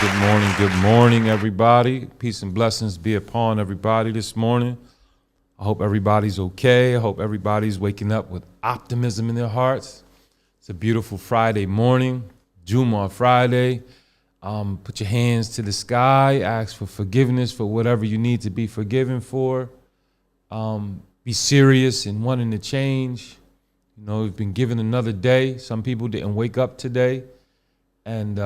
good morning, everybody. Peace and blessings be upon everybody this morning. I hope everybody's okay. I hope everybody's waking up with optimism in their hearts. It's a beautiful Friday morning, Jumu'ah Friday. Put your hands to the sky, ask for forgiveness for whatever you need to be forgiven for. Be serious in wanting to change. You know, we've been given another day. Some people didn't wake up today. And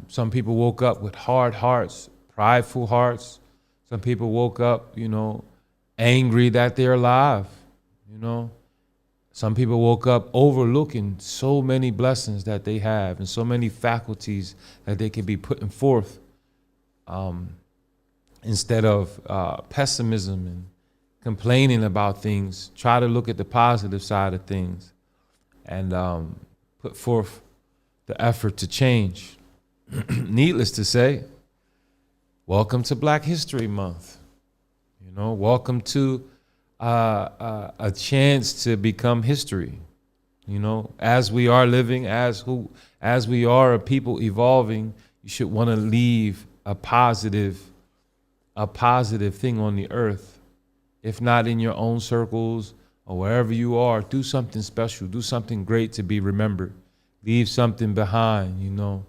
some people woke up with hard hearts, prideful hearts. Some people woke up, angry that they're alive, Some people woke up overlooking so many blessings that they have and so many faculties that they can be putting forth instead of pessimism and complaining about things. Try to look at the positive side of things and put forth the effort to change. Needless to say, welcome to Black History Month. Welcome to a chance to become history. As we are living, as we are a people evolving, you should want to leave a positive thing on the earth. If not in your own circles or wherever you are, do something special, do something great to be remembered. Leave something behind,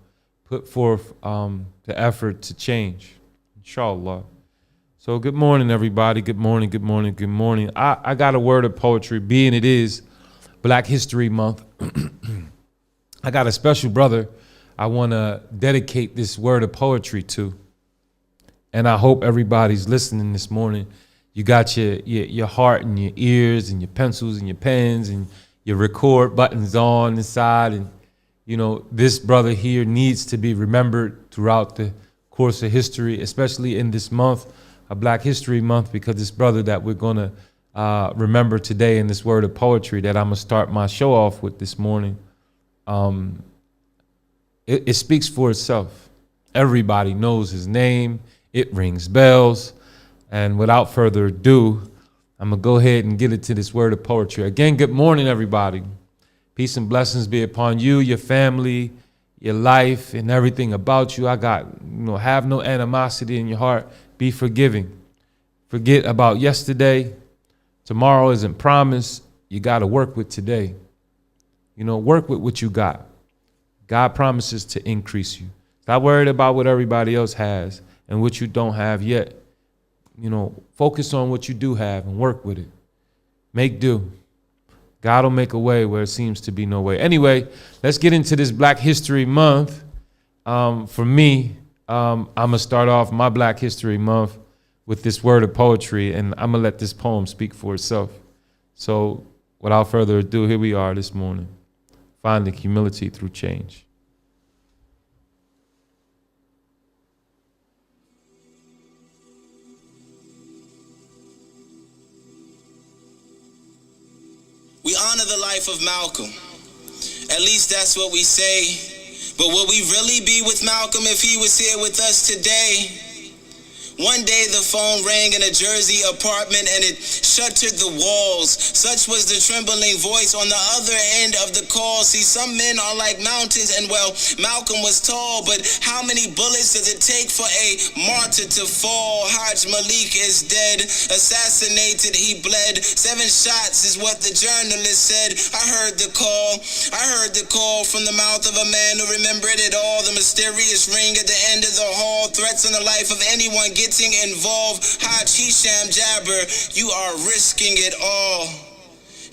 Put forth the effort to change, inshallah. So good morning, everybody. Good morning, good morning, good morning. I got a word of poetry, being it is Black History Month. I got a special brother I want to dedicate this word of poetry to. And I hope everybody's listening this morning. You got your heart and your ears and your pencils and your pens and your record buttons on inside, and this brother here needs to be remembered throughout the course of history, especially in this month, a Black History Month, because this brother that we're going to remember today in this word of poetry that I'm going to start my show off with this morning, it speaks for itself. Everybody knows his name. It rings bells. And without further ado, I'm going to go ahead and get into this word of poetry. Again, good morning, everybody. Peace and blessings be upon you, your family, your life, and everything about you. Have no animosity in your heart. Be forgiving. Forget about yesterday. Tomorrow isn't promised. You got to work with today. Work with what you got. God promises to increase you. Stop worried about what everybody else has and what you don't have yet. Focus on what you do have and work with it. Make do. God will make a way where it seems to be no way. Anyway, let's get into this Black History Month. For me, I'm going to start off my Black History Month with this word of poetry, and I'm going to let this poem speak for itself. So without further ado, here we are this morning, finding humility through change. We honor the life of Malcolm. At least that's what we say. But would we really be with Malcolm if he was here with us today? One day the phone rang in a Jersey apartment and it shuttered the walls. Such was the trembling voice on the other end of the call. See, some men are like mountains, and well, Malcolm was tall, but how many bullets does it take for a martyr to fall? Haj Malik is dead, assassinated, he bled. 7 shots is what the journalist said. I heard the call from the mouth of a man who remembered it all. The mysterious ring at the end of the hall, threats on the life of anyone getting involved. Haj Hisham Jabber, you are risking it all.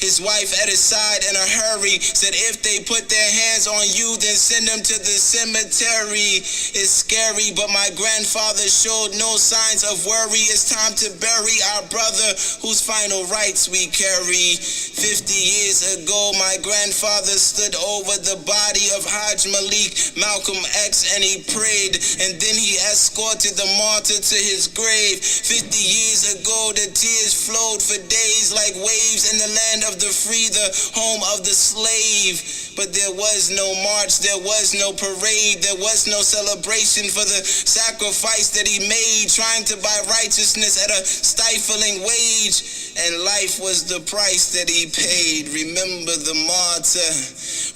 His wife at his side in a hurry said if they put their hands on you, then send them to the cemetery. It's scary, but my grandfather showed no signs of worry. It's time to bury our brother whose final rites we carry. 50 years ago, my grandfather stood over the body of Haj Malik, Malcolm X, and he prayed, and then he escorted the martyr to his grave. 50 years ago, the tears flowed for days like waves in the land of of the free, the home of the slave. But there was no march, there was no parade, there was no celebration for the sacrifice that he made, trying to buy righteousness at a stifling wage. And life was the price that he paid. Remember the martyr,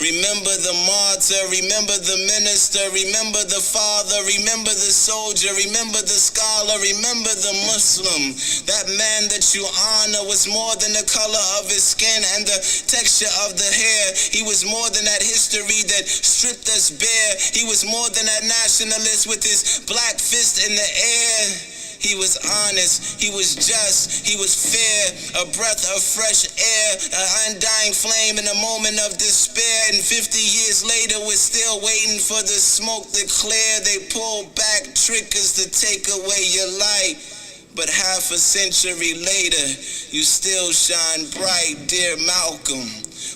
remember the martyr, remember the minister, remember the father, remember the soldier, remember the scholar, remember the Muslim. That man that you honor was more than the color of his skin and the texture of the hair. He was more than that history that stripped us bare. He was more than that nationalist with his black fist in the air. He was honest, he was just, he was fair, a breath of fresh air, an undying flame in a moment of despair. And 50 years later, we're still waiting for the smoke to clear. They pull back triggers to take away your light. But half a century later, you still shine bright, dear Malcolm.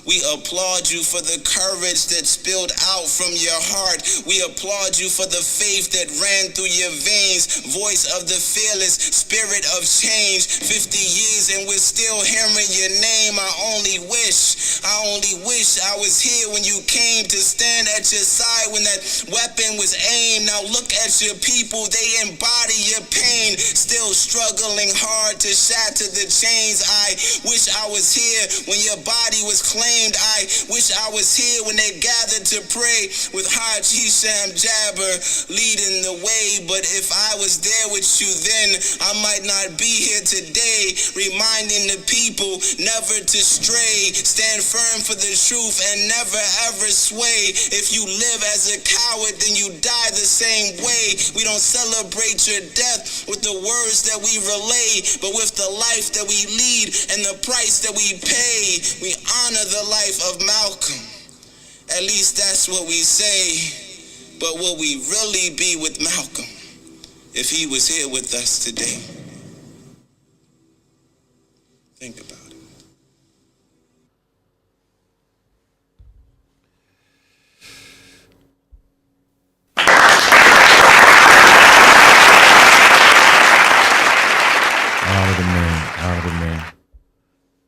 We applaud you for the courage that spilled out from your heart. We applaud you for the faith that ran through your veins. Voice of the fearless, spirit of change. 50 years and we're still hearing your name. I only wish I was here when you came to stand at your side when that weapon was aimed. Now look at your people, they embody your pain. Still struggling hard to shatter the chains. I wish I was here when your body was claimed. I wish I was here when they gathered to pray with Haji Sham Jabber leading the way. But if I was there with you then, I might not be here today, reminding the people never to stray. Stand firm for the truth and never ever sway. If you live as a coward, then you die the same way. We don't celebrate your death with the words that we relay, but with the life that we lead and the price that we pay. We honor the life of Malcolm. At least that's what we say. But will we really be with Malcolm if he was here with us today? Think about it. Honor the man, honor the man.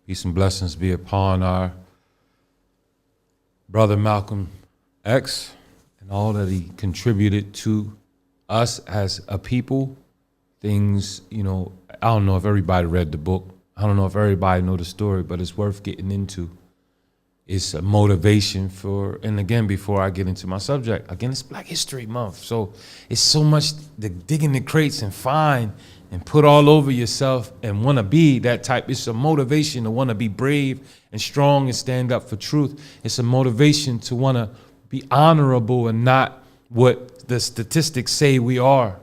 Peace and blessings be upon our brother Malcolm X and all that he contributed to us as a people. Things, you know, I don't know if everybody read the book. I don't know if everybody know the story, but it's worth getting into. It's a motivation for, and again, before I get into my subject, again, it's Black History Month. So it's so much to dig in the crates and find and put all over yourself and want to be that type. It's a motivation to want to be brave and strong and stand up for truth. It's a motivation to want to be honorable and not what the statistics say we are.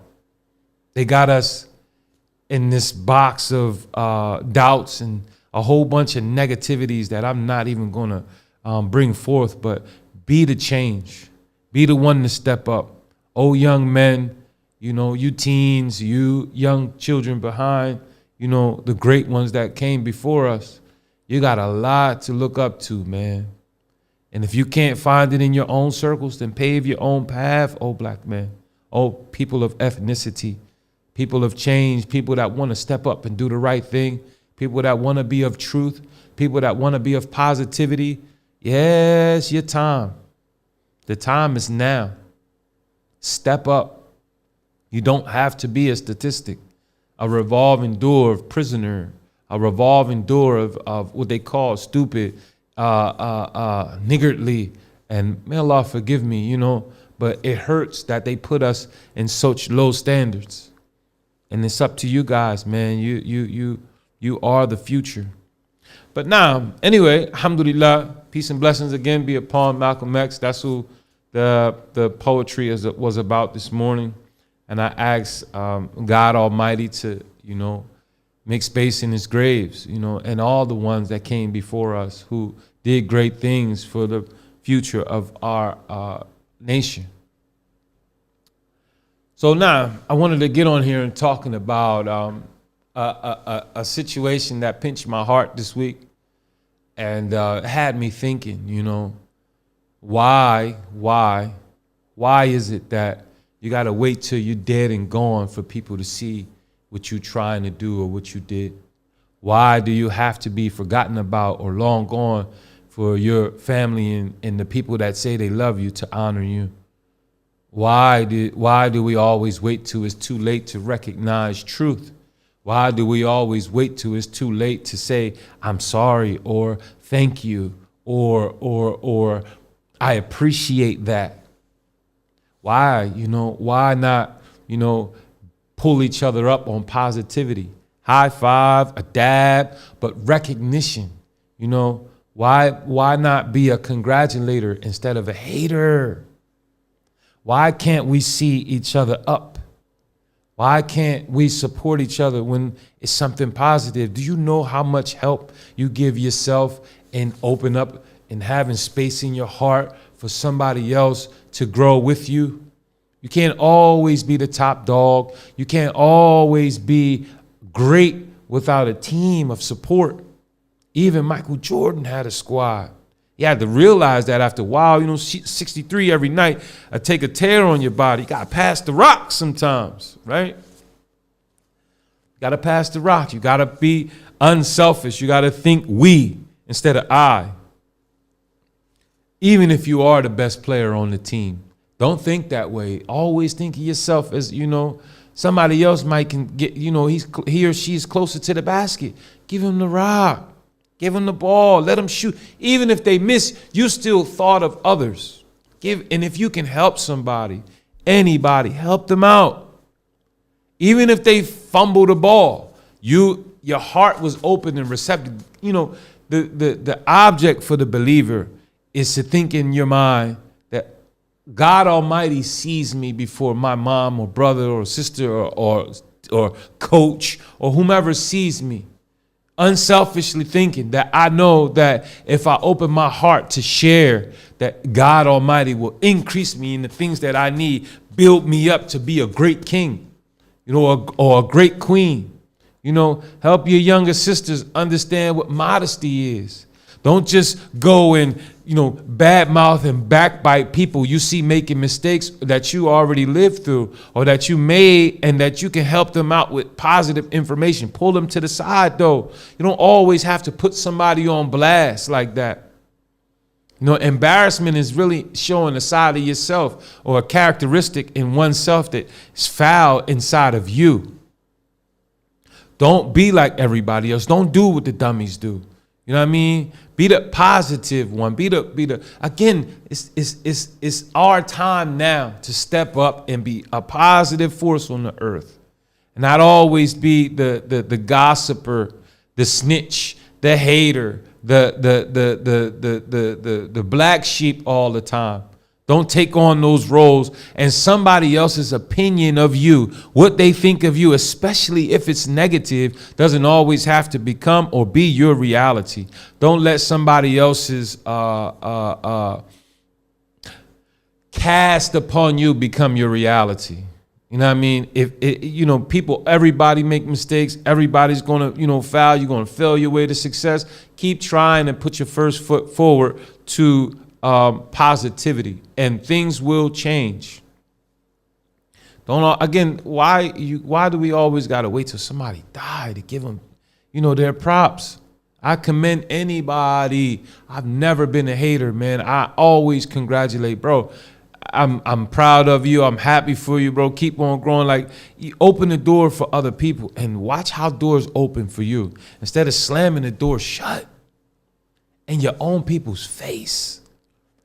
They got us in this box of doubts and a whole bunch of negativities that I'm not even going to bring forth, but be the change. Be the one to step up. Oh, young men, you know, you teens, you young children behind, you know, the great ones that came before us. You got a lot to look up to, man. And if you can't find it in your own circles, then pave your own path, oh black men, oh people of ethnicity, people of change, people that want to step up and do the right thing, people that want to be of truth, people that want to be of positivity. Yes, your time. The time is now. Step up. You don't have to be a statistic, a revolving door of prisoner, a revolving door of what they call stupid, niggardly, and may Allah forgive me, you know, but it hurts that they put us in such low standards. And it's up to you guys, man. You are the future. But now, anyway, alhamdulillah, peace and blessings again be upon Malcolm X. That's who the poetry was about this morning. And I asked God Almighty to, you know, make space in his graves, you know, and all the ones that came before us who did great things for the future of our nation. So now I wanted to get on here and talking about a situation that pinched my heart this week and had me thinking, you know, why is it that you got to wait till you're dead and gone for people to see what you're trying to do or what you did? Why do you have to be forgotten about or long gone for your family and the people that say they love you to honor you? Why do we always wait till it's too late to recognize truth? Why do we always wait till it's too late to say, I'm sorry, or thank you, or I appreciate that? Why not, pull each other up on positivity? High five, a dab, but recognition. Why not be a congratulator instead of a hater? Why can't we see each other up? Why can't we support each other when it's something positive? Do you know how much help you give yourself and open up and having space in your heart for somebody else to grow with you? You can't always be the top dog. You can't always be great without a team of support. Even Michael Jordan had a squad. You had to realize that after a while, 63 every night, take a tear on your body. You got to pass the rock sometimes, right? You got to pass the rock. You got to be unselfish. You got to think we instead of I. Even if you are the best player on the team, don't think that way. Always think of yourself as, somebody else might can get, he or she is closer to the basket. Give him the rock. Give them the ball. Let them shoot. Even if they miss, you still thought of others. And if you can help somebody, anybody, help them out. Even if they fumble the ball, your heart was open and receptive. The object for the believer is to think in your mind that God Almighty sees me before my mom or brother or sister or coach or whomever sees me. Unselfishly thinking that I know that if I open my heart to share, that God Almighty will increase me in the things that I need, build me up to be a great king, or a great queen. Help your younger sisters understand what modesty is. Don't just go and, badmouth and backbite people you see making mistakes that you already lived through or that you made, and that you can help them out with positive information. Pull them to the side, though. You don't always have to put somebody on blast like that. Embarrassment is really showing a side of yourself or a characteristic in oneself that is foul inside of you. Don't be like everybody else. Don't do what the dummies do. You know what I mean? Be the positive one. Again, it's our time now to step up and be a positive force on the earth. And not always be the gossiper, the snitch, the hater, the black sheep all the time. Don't take on those roles and somebody else's opinion of you, what they think of you, especially if it's negative, doesn't always have to become or be your reality. Don't let somebody else's cast upon you become your reality. You know what I mean? Everybody make mistakes. Everybody's going to, foul. You're going to fail your way to success. Keep trying and put your first foot forward to positivity, and things will change. Why do we always got to wait till somebody die to give them, their props? I commend anybody. I've never been a hater, man. I always congratulate, bro. I'm proud of you. I'm happy for you, bro. Keep on growing. Like, you open the door for other people and watch how doors open for you instead of slamming the door shut in your own people's face.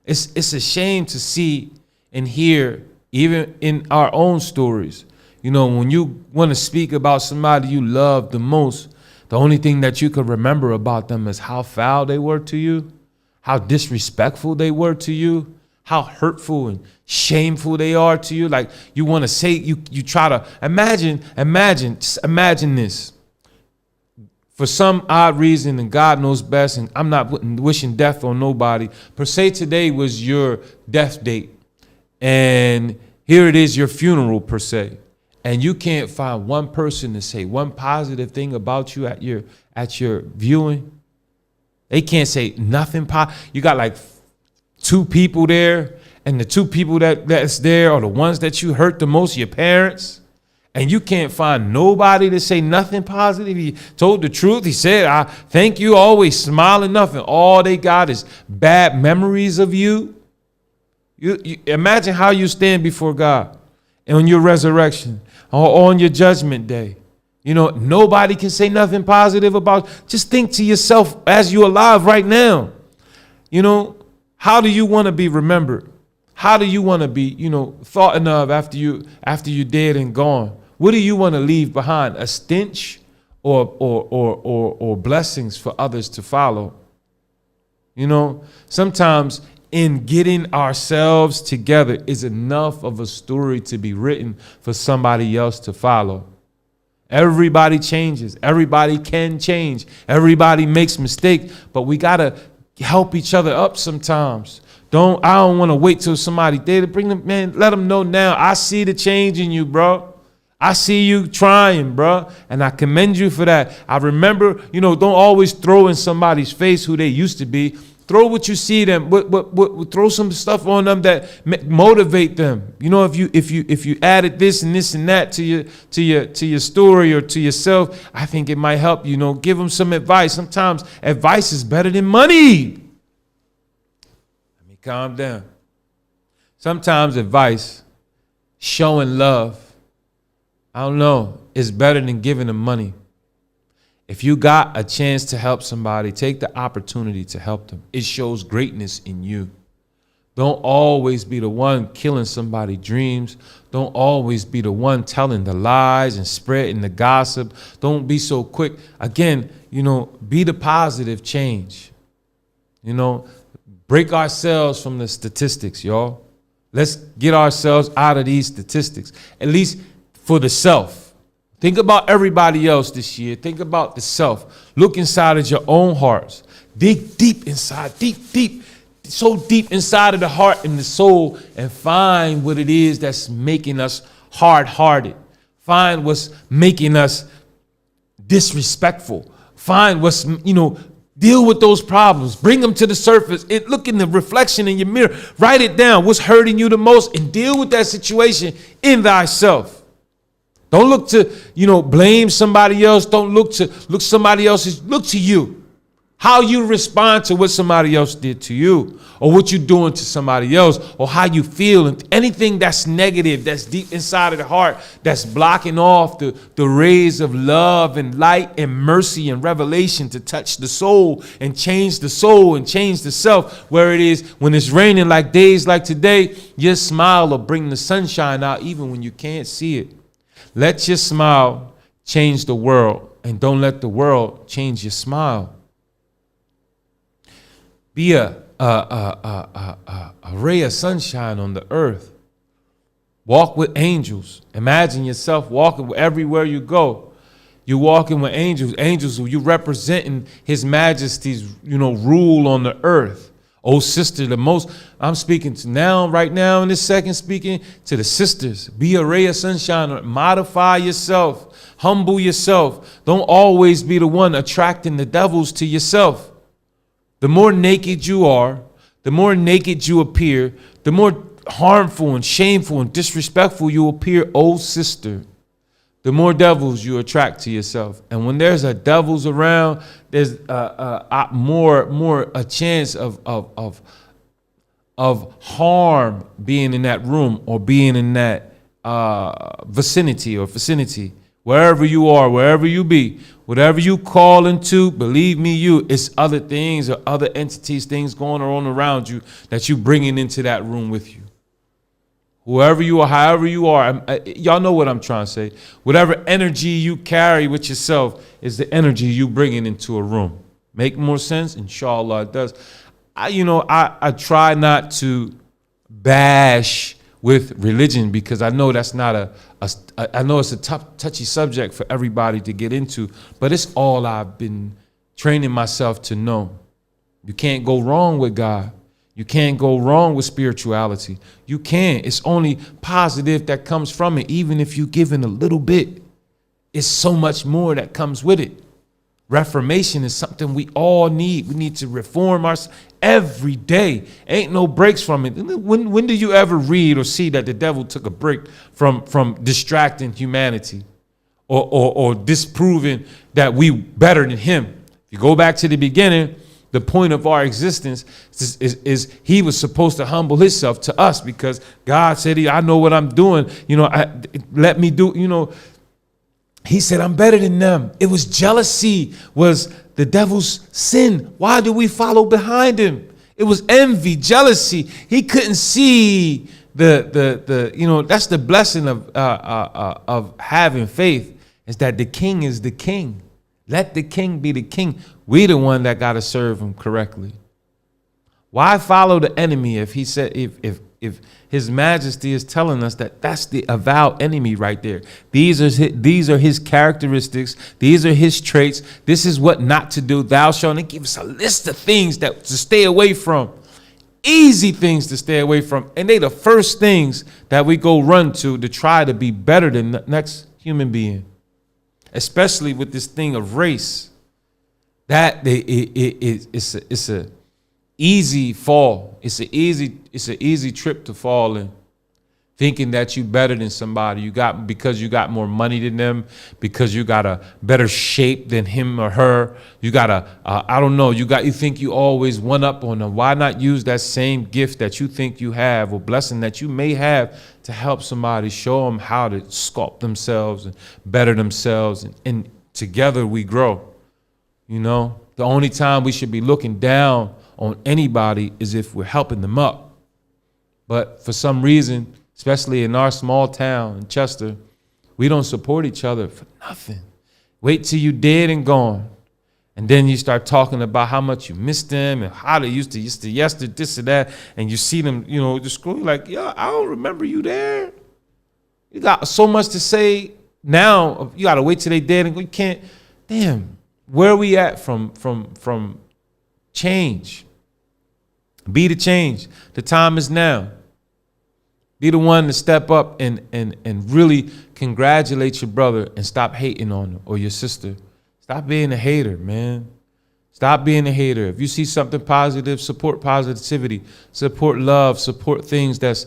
It's a shame to see and hear, even in our own stories. When you want to speak about somebody you love the most, the only thing that you can remember about them is how foul they were to you, how disrespectful they were to you, how hurtful and shameful they are to you. Like, you want to say, you try to imagine this. For some odd reason, and God knows best, and I'm not wishing death on nobody, per se, today was your death date. And here it is, your funeral, per se. And you can't find one person to say one positive thing about you at your viewing. They can't say nothing. You got like 2 people there, and the 2 people that's there are the ones that you hurt the most, your parents. And you can't find nobody to say nothing positive. He told the truth. He said, I thank you, always smiling, nothing. All they got is bad memories of you. You imagine how you stand before God and on your resurrection or on your judgment day. You know, nobody can say nothing positive about. Just think to yourself as you're alive right now. You know, how do you want to be remembered? How do you want to be, you know, thought of after you're dead and gone? What do you want to leave behind? A stench or blessings for others to follow? You know, sometimes in getting ourselves together is enough of a story to be written for somebody else to follow. Everybody changes. Everybody can change. Everybody makes mistakes, but we got to help each other up sometimes. I don't want to wait till somebody there to bring them, man, let them know now. I see the change in you, bro. I see you trying, bro, and I commend you for that. I remember, you know, don't always throw in somebody's face who they used to be. Throw what you see them, throw some stuff on them that motivate them. You know, if you added this and this and that to your story or to yourself, I think it might help. You know, give them some advice. Sometimes advice is better than money. Let me calm down. Sometimes advice, showing love, I don't know, is better than giving them money. If you got a chance to help somebody, take the opportunity to help them. It shows greatness in you. Don't always be the one killing somebody's dreams. Don't always be the one telling the lies and spreading the gossip. Don't be so quick. Again, you know, be the positive change. You know, break ourselves from the statistics, y'all. Let's get ourselves out of these statistics, at least for the self. Think about everybody else this year. Think about the self. Look inside of your own hearts. Dig deep inside, deep, so deep inside of the heart and the soul, and find what it is that's making us hard-hearted. Find what's making us disrespectful. Find what's, you know, deal with those problems. Bring them to the surface. Look in the reflection in your mirror. Write it down. What's hurting you the most, and deal with that situation in thyself. Don't look to, you know, blame somebody else. Don't look somebody else's. Look to you. How you respond to what somebody else did to you, or what you're doing to somebody else, or how you feel. And anything that's negative, that's deep inside of the heart, that's blocking off the rays of love and light and mercy and revelation to touch the soul and change the self. Where it is when it's raining like days like today, your smile will bring the sunshine out even when you can't see it. Let your smile change the world, and don't let the world change your smile. Be a ray of sunshine on the earth. Walk with angels. Imagine yourself walking everywhere you go. You're walking with angels. Angels, you representing His Majesty's, you know, rule on the earth. Oh, sister, I'm speaking to now, right now in this second, speaking to the sisters. Be a ray of sunshine. Modify yourself. Humble yourself. Don't always be the one attracting the devils to yourself. The more naked you are, the more naked you appear, the more harmful and shameful and disrespectful you appear, oh, sister. The more devils you attract to yourself. And when there's a devils around, there's more a chance of harm being in that room or being in that vicinity. Wherever you are, wherever you be, whatever you call into, believe me, it's other things or other entities, things going on around you that you bringing into that room with you. Whoever you are, however you are, y'all know what I'm trying to say. Whatever energy you carry with yourself is the energy you bringing into a room. Make more sense? Inshallah, it does. I try not to bash with religion because I know that's not I know it's a touchy subject for everybody to get into, but it's all I've been training myself to know. You can't go wrong with God. You can't go wrong with spirituality. You can't. It's only positive that comes from it, even if you give in a little bit. It's so much more that comes with it. Reformation is something we all need. We need to reform ourselves every day. Ain't no breaks from it. When do you ever read or see that the devil took a break from distracting humanity or disproving that we better than him? If you go back to the beginning, the point of our existence is he was supposed to humble himself to us because God said, I know what I'm doing. Let me do, he said, I'm better than them. It was jealousy was the devil's sin. Why do we follow behind him? It was envy, jealousy. He couldn't see that's the blessing of having faith, is that the king is the king. Let the king be the king. We the one that got to serve him correctly. Why follow the enemy if he said, if his majesty is telling us that that's the avowed enemy right there? These are his characteristics. These are his traits. This is what not to do. Thou shalt not. Give us a list of things that to stay away from. Easy things to stay away from. And they the first things that we go run to try to be better than the next human being. Especially with this thing of race. It's a easy fall. It's an easy trip to fall in, thinking that you better than somebody. Because you got more money than them, because you got a better shape than him or her. You got you think you always one up on them. Why not use that same gift that you think you have or blessing that you may have to help somebody, show them how to sculpt themselves and better themselves, and together we grow. The only time we should be looking down on anybody is if we're helping them up. But for some reason, especially in our small town in Chester, we don't support each other for nothing. Wait till you dead and gone. And then you start talking about how much you miss them and how they used to yesterday, this and that. And you see them, just going like, yeah, I don't remember you there. You got so much to say now. You got to wait till they dead and go. You can't. Damn, where are we at from change? Be the change. The time is now. Be the one to step up and really congratulate your brother and stop hating on him or your sister. Stop being a hater, man. Stop being a hater. If you see something positive, support positivity, support love, support things that's,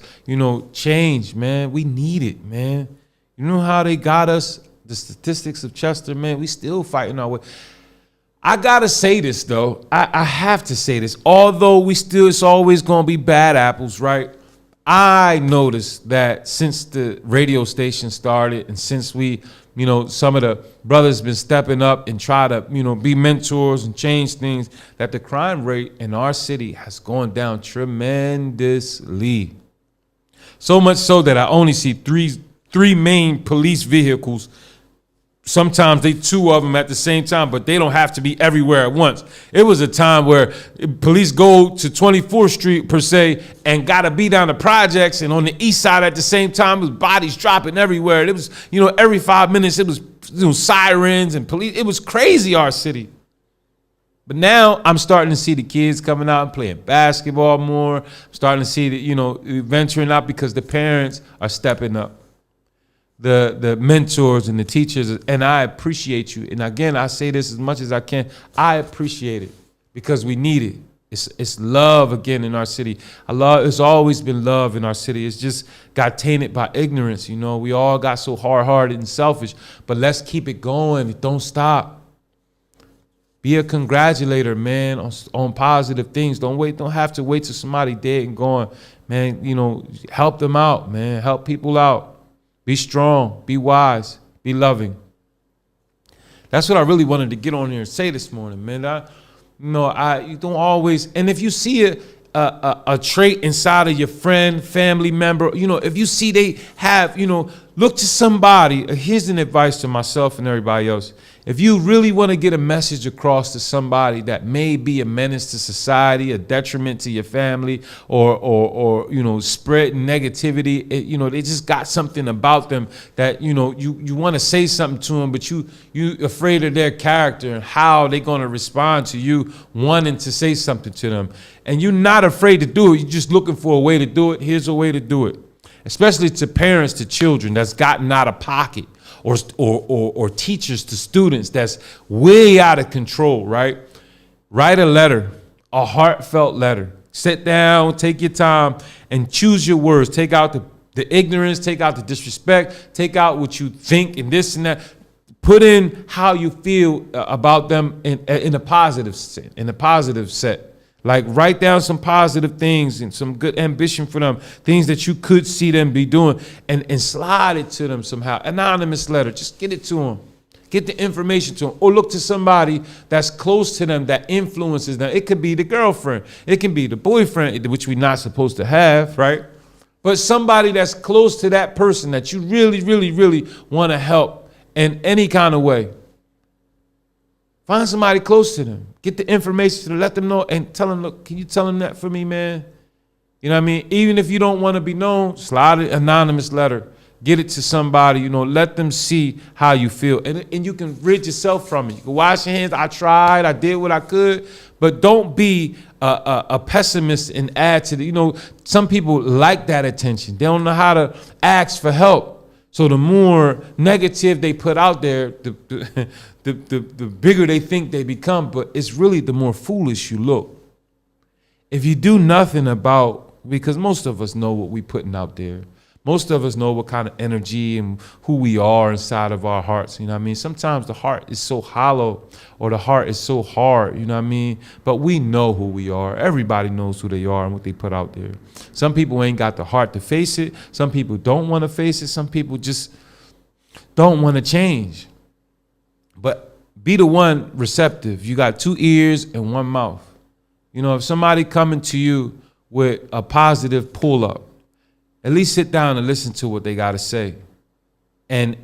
change, man. We need it, man. You know how they got us, the statistics of Chester, man? We still fighting our way. I gotta say this though. I have to say this. Although it's always gonna be bad apples, right? I noticed that since the radio station started and since we, some of the brothers been stepping up and try to, be mentors and change things, that the crime rate in our city has gone down tremendously. So much so that I only see three main police vehicles. Sometimes they two of them at the same time, but they don't have to be everywhere at once. It was a time where police go to 24th Street per se and got to be down the projects and on the east side at the same time. It was bodies dropping everywhere. It was, every 5 minutes it was sirens and police. It was crazy, our city. But now I'm starting to see the kids coming out and playing basketball more. I'm starting to see the, venturing out because the parents are stepping up. The mentors and the teachers, and I appreciate you. And again, I say this as much as I can. I appreciate it because we need it. It's love again in our city. It's always been love in our city. It's just got tainted by ignorance. We all got so hard-hearted and selfish. But let's keep it going. Don't stop. Be a congratulator, man, on positive things. Don't have to wait till somebody dead and gone. Man, help them out, man. Help people out. Be strong, be wise, be loving. That's what I really wanted to get on here and say this morning, man. You don't always, and if you see a trait inside of your friend, family member, if you see they have, look to somebody. Here's an advice to myself and everybody else. If you really want to get a message across to somebody that may be a menace to society, a detriment to your family, or spreading negativity, they just got something about them that, you want to say something to them, but you afraid of their character and how they're going to respond to you wanting to say something to them. And you're not afraid to do it. You're just looking for a way to do it. Here's a way to do it. Especially to parents, to children that's gotten out of pocket. or teachers to students that's way out of control, right? Write a letter, a heartfelt letter. Sit down, take your time, and choose your words. Take out the ignorance, take out the disrespect, take out what you think and this and that. Put in how you feel about them in a positive set. Like write down some positive things and some good ambition for them, things that you could see them be doing, and slide it to them somehow. Anonymous letter, just get it to them. Get the information to them. Or look to somebody that's close to them that influences them. It could be the girlfriend. It can be the boyfriend, which we're not supposed to have, right? But somebody that's close to that person that you really, really, really want to help in any kind of way. Find somebody close to them. Get the information to let them know and tell them, look, can you tell them that for me, man? You know what I mean? Even if you don't want to be known, slide an anonymous letter. Get it to somebody, let them see how you feel. And you can rid yourself from it. You can wash your hands. I tried. I did what I could. But don't be a pessimist and add to the, some people like that attention. They don't know how to ask for help. So the more negative they put out there, the bigger they think they become. But it's really the more foolish you look. If you do nothing because most of us know what we're putting out there. Most of us know what kind of energy and who we are inside of our hearts. You know what I mean? Sometimes the heart is so hollow or the heart is so hard, you know what I mean? But we know who we are. Everybody knows who they are and what they put out there. Some people ain't got the heart to face it. Some people don't want to face it. Some people just don't want to change. But be the one receptive. You got 2 ears and 1 mouth. If somebody coming to you with a positive pull-up, at least sit down and listen to what they got to say. And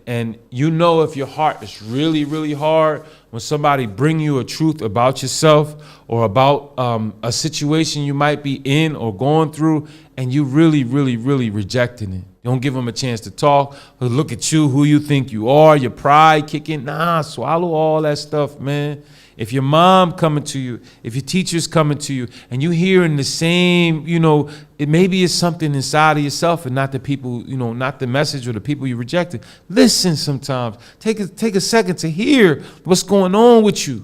if your heart is really, really hard when somebody bring you a truth about yourself or about a situation you might be in or going through, and you really, really, really rejecting it. You don't give them a chance to talk or look at you, who you think you are, your pride kicking. Nah, swallow all that stuff, man. If your mom coming to you, if your teacher's coming to you, and you hearing the same, it maybe it's something inside of yourself and not the people, not the message or the people you rejected. Listen sometimes. Take a second to hear what's going on with you.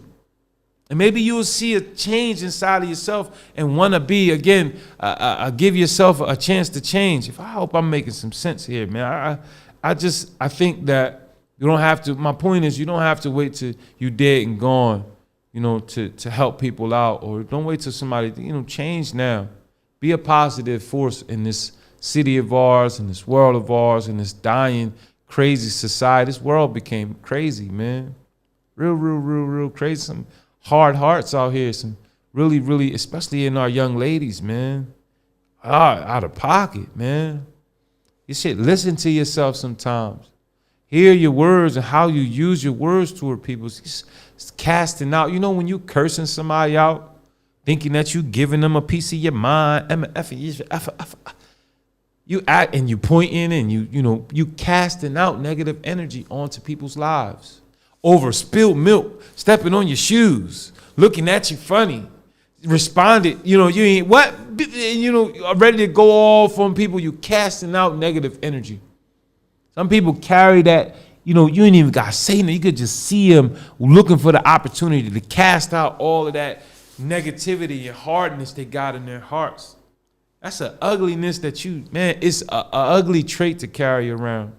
And maybe you will see a change inside of yourself and want to be, again, give yourself a chance to change. I hope I'm making some sense here, man. I think that you don't have to, my point is you don't have to wait till you dead and gone, to help people out, or don't wait till somebody, change now. Be a positive force in this city of ours, in this world of ours, in this dying, crazy society. This world became crazy, man. Real crazy. Some hard hearts out here. Some really, really, especially in our young ladies, man. Out of pocket, man. You should listen to yourself sometimes. Hear your words and how you use your words toward people. It's casting out. When you cursing somebody out, thinking that you giving them a piece of your mind, you act and you pointing and you casting out negative energy onto people's lives. Over spilled milk, stepping on your shoes, looking at you funny, responded, you ain't what, ready to go off on people. You casting out negative energy. Some people carry that, you ain't even got to say nothing. You could just see them looking for the opportunity to cast out all of that negativity and hardness they got in their hearts. That's an ugliness that it's an ugly trait to carry around.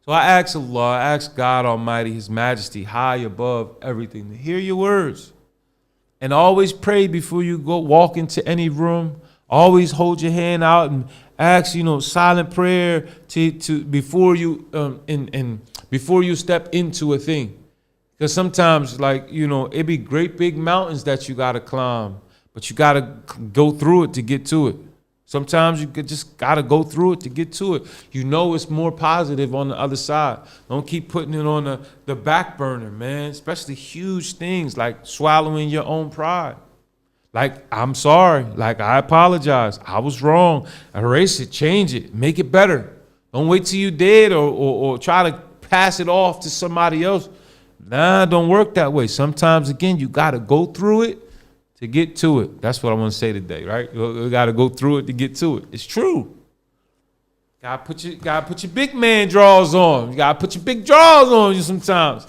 So I ask Allah, I ask God Almighty, His Majesty, high above everything, to hear your words. And always pray before you go walk into any room. Always hold your hand out and ask, silent prayer to before you before you step into a thing. Because sometimes, it be great big mountains that you gotta climb, but you gotta go through it to get to it. Sometimes you just gotta go through it to get to it. It's more positive on the other side. Don't keep putting it on the back burner, man. Especially huge things like swallowing your own pride. Like, I'm sorry. Like, I apologize. I was wrong. Erase it, change it, make it better. Don't wait till you dead or try to pass it off to somebody else. Nah, don't work that way. Sometimes, again, you got to go through it to get to it. That's what I want to say today, right? You got to go through it to get to it. It's true. Gotta put your big man drawers on. You gotta put your big drawers on you sometimes.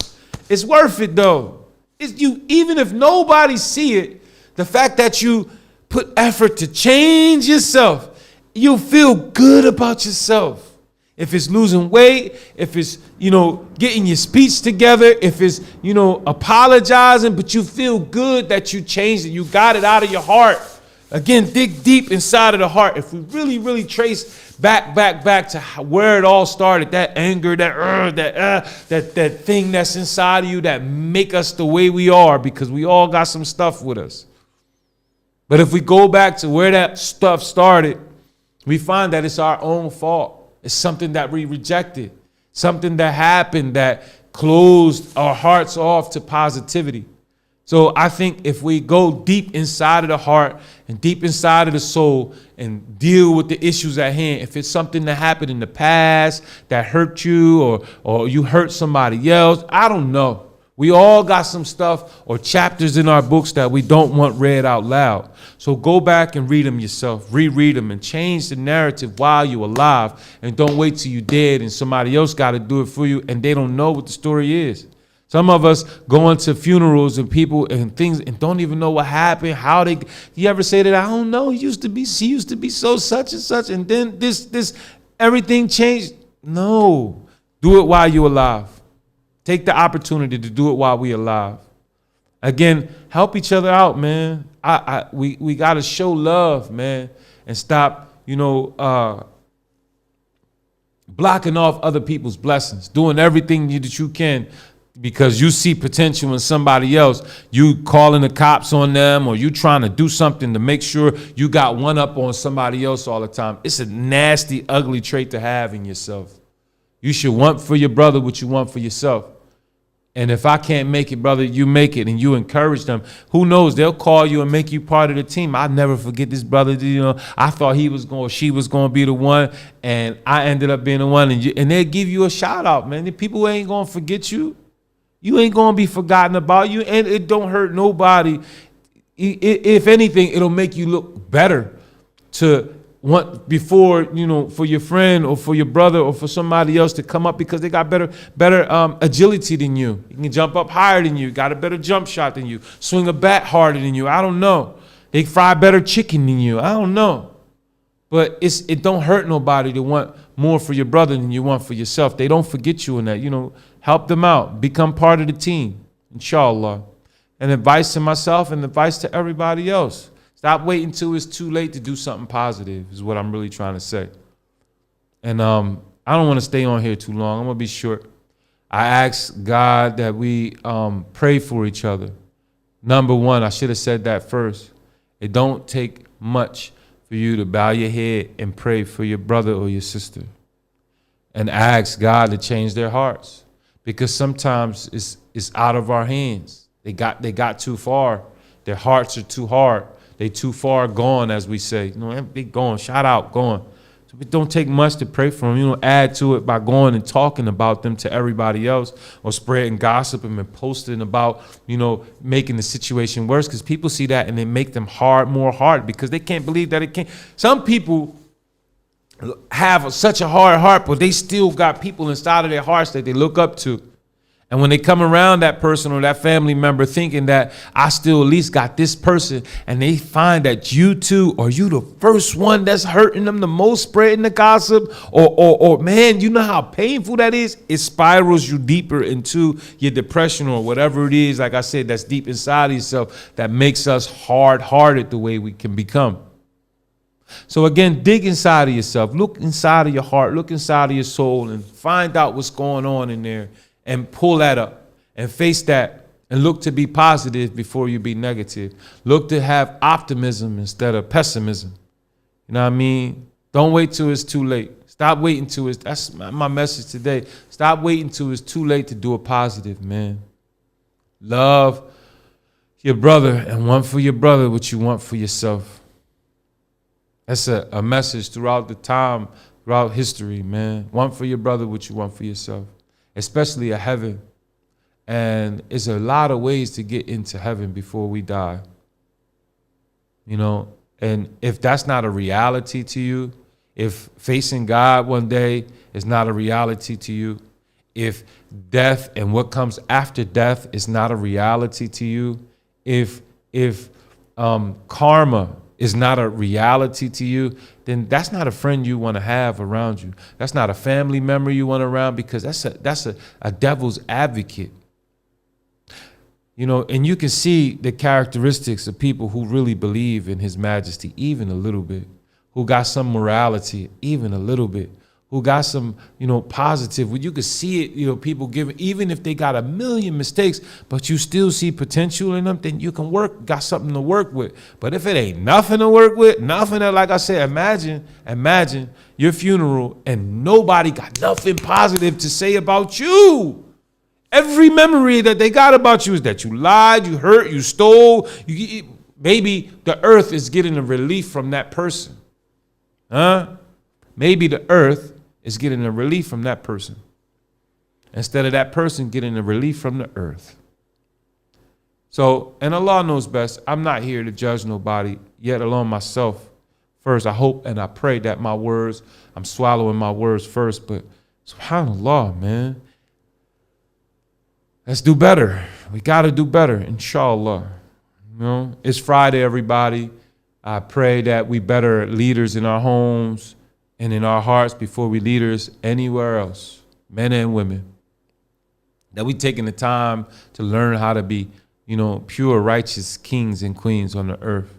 It's worth it though. It's you, even if nobody see it, the fact that you put effort to change yourself, you feel good about yourself. If it's losing weight, if it's, getting your speech together, if it's, apologizing, but you feel good that you changed it, you got it out of your heart. Again, dig deep inside of the heart. If we really, really trace back to where it all started, that anger, that thing that's inside of you that make us the way we are, because we all got some stuff with us. But if we go back to where that stuff started, we find that it's our own fault. It's something that we rejected, something that happened that closed our hearts off to positivity. So I think if we go deep inside of the heart and deep inside of the soul and deal with the issues at hand, if it's something that happened in the past that hurt you or you hurt somebody else, I don't know. We all got some stuff or chapters in our books that we don't want read out loud. So go back and read them yourself, reread them, and change the narrative while you're alive. And don't wait till you're dead and somebody else got to do it for you and they don't know what the story is. Some of us go into funerals and people and things and don't even know what happened, you ever say that? I don't know, she used to be so such and such, and then this everything changed. No, do it while you're alive. Take the opportunity to do it while we're alive. Again, help each other out, man. We got to show love, man, and stop, blocking off other people's blessings, doing everything that you can because you see potential in somebody else. You calling the cops on them, or you trying to do something to make sure you got one up on somebody else all the time. It's a nasty, ugly trait to have in yourself. You should want for your brother what you want for yourself. And if I can't make it, brother, you make it, and you encourage them. Who knows? They'll call you and make you part of the team. I'll never forget this brother. I thought she was going to be the one, and I ended up being the one. And they'll give you a shout out, man. The people ain't going to forget you. You ain't going to be forgotten about you, and it don't hurt nobody. If anything, it'll make you look better to want before, for your friend or for your brother or for somebody else to come up, because they got better agility than you. You can jump up higher than you, got a better jump shot than you, swing a bat harder than you. I don't know. They fry better chicken than you. I don't know. But it don't hurt nobody to want more for your brother than you want for yourself. They don't forget you in that. Help them out. Become part of the team, inshallah. And advice to myself and advice to everybody else. Stop waiting till it's too late to do something positive is what I'm really trying to say. And I don't want to stay on here too long. I'm going to be short. I ask God that we pray for each other. Number one, I should have said that first. It don't take much for you to bow your head and pray for your brother or your sister and ask God to change their hearts, because sometimes it's out of our hands. They got too far. Their hearts are too hard. They too far gone, as we say. They gone, shout out, gone. So it don't take much to pray for them. Add to it by going and talking about them to everybody else, or spreading gossip and posting about, making the situation worse, because people see that and they make them more hard because they can't believe that it can't. Some people have such a hard heart, but they still got people inside of their hearts that they look up to. And when they come around that person or that family member thinking that I still at least got this person, and they find that you too, or you the first one that's hurting them the most, spreading the gossip, or man, you know how painful that is? It spirals you deeper into your depression or whatever it is, like I said, that's deep inside of yourself that makes us hard-hearted the way we can become. So again, dig inside of yourself, look inside of your heart, look inside of your soul, and find out what's going on in there. And pull that up and face that and look to be positive before you be negative. Look to have optimism instead of pessimism. You know what I mean? Don't wait till it's too late. Stop waiting till that's my message today. Stop waiting till it's too late to do a positive, man. Love your brother and want for your brother what you want for yourself. That's a message throughout the time, throughout history, man. Want for your brother what you want for yourself. Especially a heaven. And it's a lot of ways to get into heaven before we die. And if that's not a reality to you, if facing God one day is not a reality to you, if death and what comes after death is not a reality to you, if karma is not a reality to you, then that's not a friend you want to have around you. That's not a family member you want around, because that's a devil's advocate. You know, and you can see the characteristics of people who really believe in His Majesty, even a little bit, who got some morality, even a little bit, who got some, positive. When you can see it, people give, even if they got a million mistakes, but you still see potential in them, then you can got something to work with. But if it ain't nothing to work with, nothing that, like I said, imagine your funeral and nobody got nothing positive to say about you. Every memory that they got about you is that you lied, you hurt, you stole. Maybe the earth is getting a relief from that person. Maybe the earth is getting a relief from that person, instead of that person getting a relief from the earth. So, and Allah knows best. I'm not here to judge nobody, yet alone myself first. I hope and I pray that I'm swallowing my words first, but subhanAllah, man. Let's do better. We got to do better, inshallah. It's Friday, everybody. I pray that we better leaders in our homes and in our hearts before we leaders anywhere else, men and women. That we taking the time to learn how to be, pure, righteous kings and queens on the earth.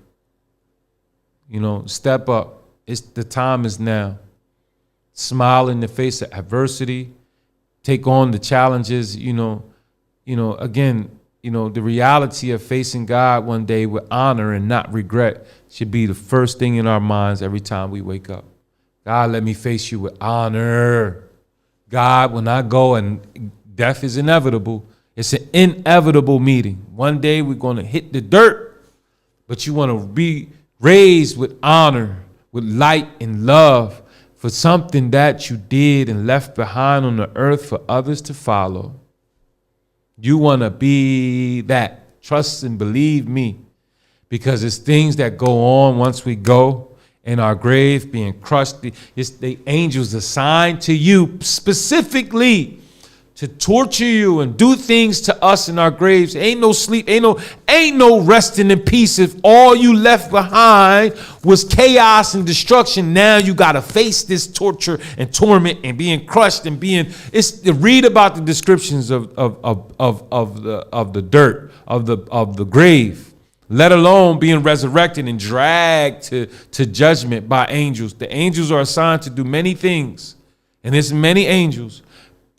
Step up. The time is now. Smile in the face of adversity. Take on the challenges, again, the reality of facing God one day with honor and not regret should be the first thing in our minds every time we wake up. God, let me face you with honor. God, when I go and death is inevitable, it's an inevitable meeting. One day we're going to hit the dirt, but you want to be raised with honor, with light and love for something that you did and left behind on the earth for others to follow. You want to be that. Trust and believe me, because it's things that go on once we go in our grave, being crushed. It's the angels assigned to you specifically to torture you and do things to us in our graves. Ain't no sleep, ain't no resting in peace. If all you left behind was chaos and destruction, now you got to face this torture and torment and being crushed and read about the descriptions of the dirt, of the grave, let alone being resurrected and dragged to judgment by angels. The angels are assigned to do many things, and there's many angels.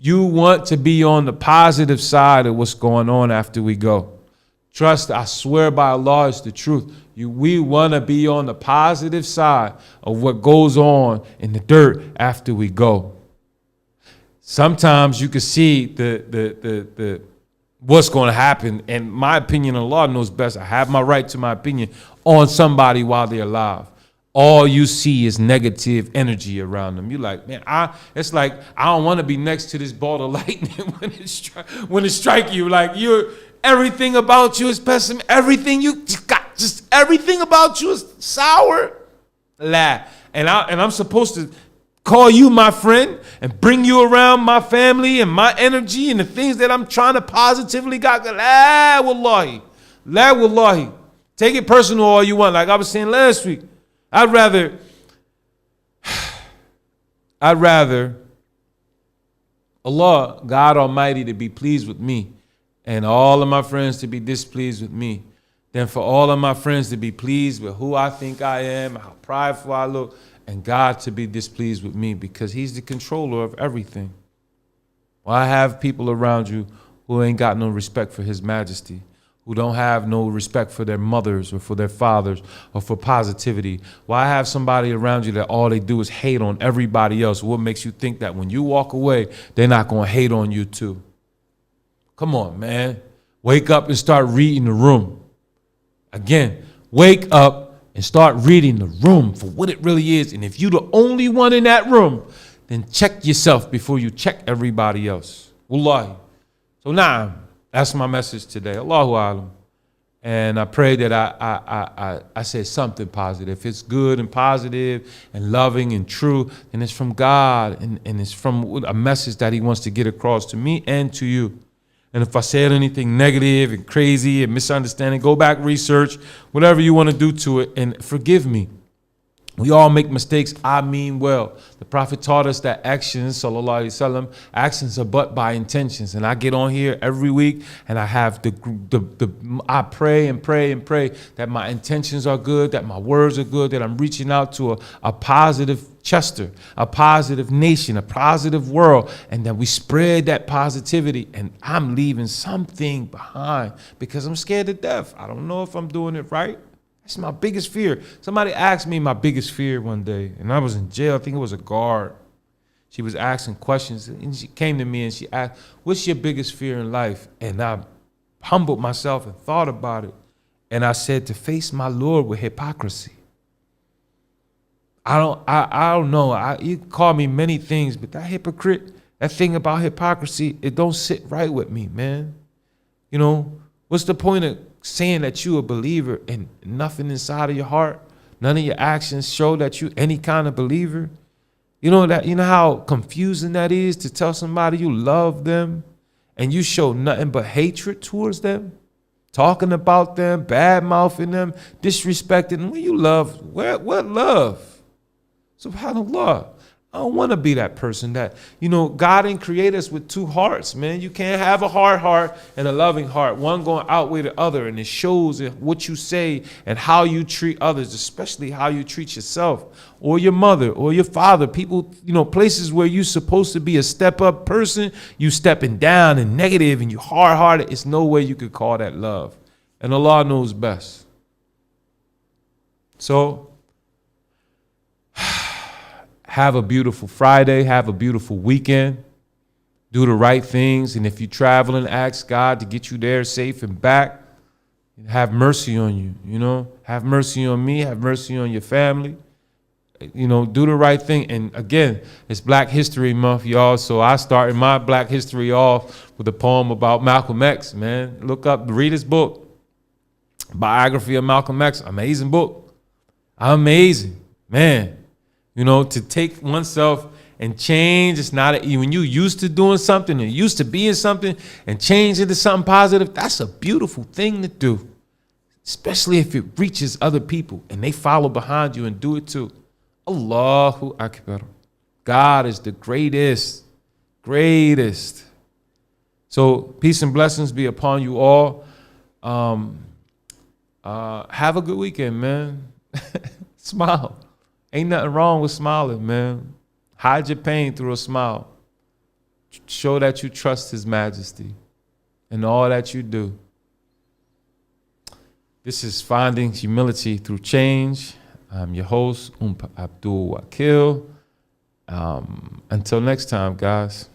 You want to be on the positive side of what's going on after we go. Trust, I swear by Allah, it's the truth. We want to be on the positive side of what goes on in the dirt after we go. Sometimes you can see the what's going to happen. And my opinion, Allah knows best. I have my right to my opinion on somebody while they're alive. All you see is negative energy around them. You're like, man, it's like I don't want to be next to this ball of lightning when it strike you. Like everything about you is pessimistic. Everything you got, just everything about you is sour. And I'm supposed to call you my friend and bring you around my family and my energy and the things that I'm trying to positively got. La wallahi. Take it personal all you want. Like I was saying last week. I'd rather Allah, God Almighty, to be pleased with me and all of my friends to be displeased with me than for all of my friends to be pleased with who I think I am, how prideful I look, and God to be displeased with me, because He's the controller of everything. Why have people around you who ain't got no respect for His Majesty, who don't have no respect for their mothers or for their fathers or for positivity? Why have somebody around you that all they do is hate on everybody else? What makes you think that when you walk away, they're not going to hate on you too? Come on, man. Wake up and start reading the room. Again, wake up and start reading the room for what it really is. And if you're the only one in that room, then check yourself before you check everybody else. Wallahi. So now, that's my message today. Allahu Alam. And I pray that I said something positive. If it's good and positive and loving and true, then it's from God and it's from a message that he wants to get across to me and to you. And if I said anything negative and crazy and misunderstanding, go back, research, whatever you want to do to it, and forgive me. We all make mistakes. I mean well. The Prophet taught us that actions, sallallahu alaihi wasallam, actions are but by intentions. And I get on here every week and I have I pray and pray and pray that my intentions are good, that my words are good, that I'm reaching out to a positive Chester, a positive nation, a positive world, and that we spread that positivity. And I'm leaving something behind because I'm scared to death. I don't know if I'm doing it right. That's my biggest fear. Somebody asked me my biggest fear one day, and I was in jail. I think it was a guard. She was asking questions, and she came to me and she asked, "What's your biggest fear in life?" And I humbled myself and thought about it. And I said, to face my Lord with hypocrisy. I don't know. You call me many things, but that hypocrite, that thing about hypocrisy, it don't sit right with me, man. You know, what's the point of saying that you a believer and nothing inside of your heart, none of your actions show that you any kind of believer? You know how confusing that is to tell somebody you love them and you show nothing but hatred towards them, talking about them, bad mouthing them, disrespecting them. When you love, what love? SubhanAllah. I don't want to be that person that, God didn't create us with two hearts, man. You can't have a hard heart and a loving heart. One going to outweigh the other, and it shows in what you say and how you treat others, especially how you treat yourself or your mother or your father. People, places where you're supposed to be a step-up person, you stepping down and negative and you hard-hearted. It's no way you could call that love. And Allah knows best. So, have a beautiful Friday. Have a beautiful weekend. Do the right things. And if you're traveling, ask God to get you there safe and back. Have mercy on you, Have mercy on me. Have mercy on your family. Do the right thing. And again, it's Black History Month, y'all. So I started my Black History off with a poem about Malcolm X, man. Read his book. Biography of Malcolm X. Amazing book. Amazing, man. To take oneself and change, it's not when you used to doing something and used to being something and change into something positive, that's a beautiful thing to do, especially if it reaches other people and they follow behind you and do it too. Allahu Akbar. God is the greatest. So peace and blessings be upon you all. Have a good weekend, man. Smile. Ain't nothing wrong with smiling, man. Hide your pain through a smile. Show that you trust His Majesty in all that you do. This is Finding Humility Through Change. I'm your host, Abdul Wakil. Until next time, guys.